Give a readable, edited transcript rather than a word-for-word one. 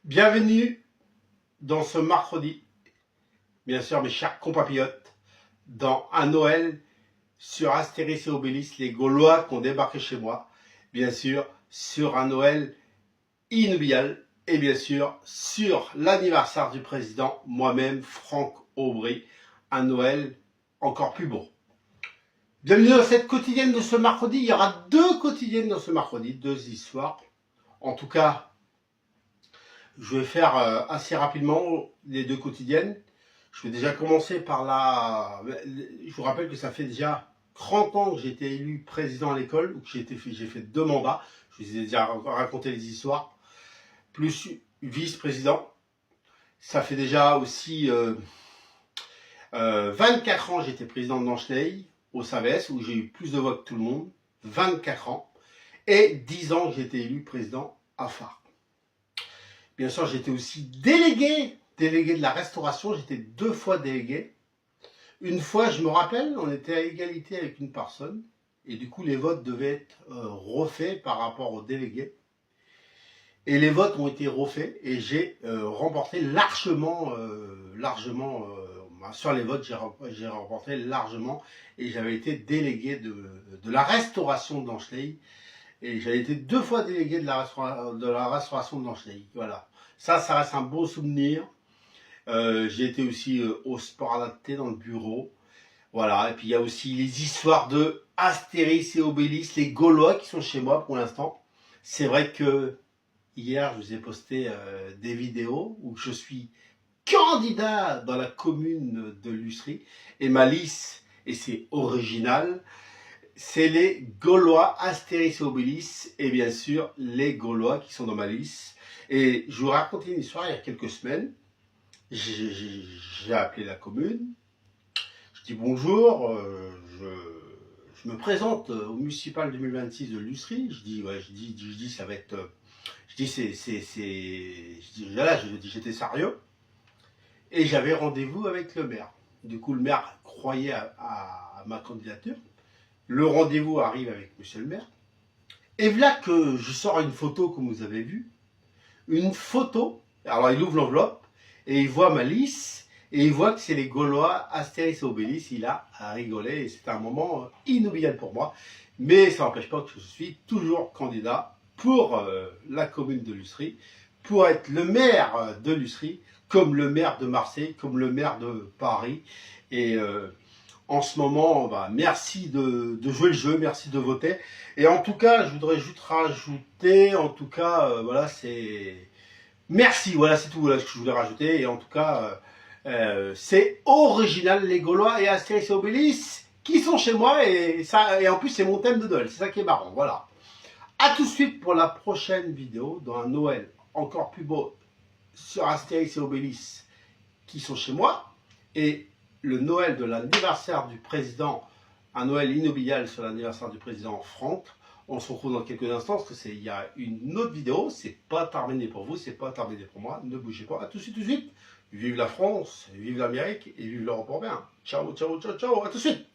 Bienvenue dans ce mercredi, bien sûr mes chers compatriotes, dans un Noël sur Astérix et Obélix, les Gaulois qui ont débarqué chez moi, bien sûr sur un Noël inoubliable et bien sûr sur l'anniversaire du président, moi-même Franck Aubry, un Noël encore plus beau. Bienvenue dans cette quotidienne de ce mercredi, il y aura deux quotidiennes dans ce mercredi, deux histoires, en tout cas. Je vais faire assez rapidement les deux quotidiennes. Je vais déjà commencer par la... Je vous rappelle que ça fait déjà 30 ans que j'ai été élu président à l'école, ou que j'ai fait 2 mandats. Je vous ai déjà raconté les histoires. Plus vice-président. Ça fait déjà aussi 24 ans que j'étais président de Nancheneil, au SAVES, où j'ai eu plus de voix que tout le monde. 24 ans. Et 10 ans que j'ai été élu président à Phare. Bien sûr, j'étais aussi délégué de la restauration. J'étais 2 fois délégué. Une fois, je me rappelle, on était à égalité avec une personne. Et du coup, les votes devaient être refaits par rapport aux délégués. Et les votes ont été refaits. Et j'ai remporté largement, sur les votes, j'ai remporté largement. Et j'avais été délégué de la restauration de Nancheneil. Et j'avais été 2 fois délégué de la restauration de Nancheneil. Voilà. Ça reste un beau souvenir. J'ai été aussi au sport adapté dans le bureau. Voilà. Et puis il y a aussi les histoires de Astérix et Obélix, les Gaulois qui sont chez moi pour l'instant. C'est vrai que hier, je vous ai posté des vidéos où je suis candidat dans la commune de Lustry. Et ma liste, et c'est original, c'est les Gaulois, Astérix et Obélix, et bien sûr les Gaulois qui sont dans ma liste. Et je vous racontais une histoire il y a quelques semaines. J'ai appelé la commune, je dis bonjour, je me présente au municipal 2026 de Lustry. Je dis ça va être, voilà, j'étais sérieux. Et j'avais rendez-vous avec le maire. Du coup, le maire croyait à ma candidature. Le rendez-vous arrive avec monsieur le maire. Et voilà que je sors une photo, comme vous avez vu. Une photo. Alors, il ouvre l'enveloppe et il voit ma liste. Et il voit que c'est les Gaulois, Astérix et Obélix. Il a rigolé et c'est un moment inoubliable pour moi. Mais ça n'empêche pas que je suis toujours candidat pour la commune de Lustry, pour être le maire de Lustry, comme le maire de Marseille, comme le maire de Paris. Et en ce moment, merci de jouer le jeu, merci de voter. Et en tout cas, je voudrais juste rajouter, en tout cas, voilà, c'est... Merci, voilà, c'est tout voilà, ce que je voulais rajouter. Et en tout cas, c'est original, les Gaulois et Astérix et Obélix qui sont chez moi. Et en plus, c'est mon thème de Noël, c'est ça qui est marrant, voilà. A tout de suite pour la prochaine vidéo, dans un Noël encore plus beau, sur Astérix et Obélix qui sont chez moi. Et le Noël de l'anniversaire du président, un Noël inoubliable sur l'anniversaire du président Franck. On se retrouve dans quelques instants parce que il y a une autre vidéo. C'est pas terminé pour vous, c'est pas terminé pour moi. Ne bougez pas. À tout de suite, tout de suite. Vive la France, vive l'Amérique et vive l'Europe européenne. Ciao, ciao, ciao, ciao. À tout de suite.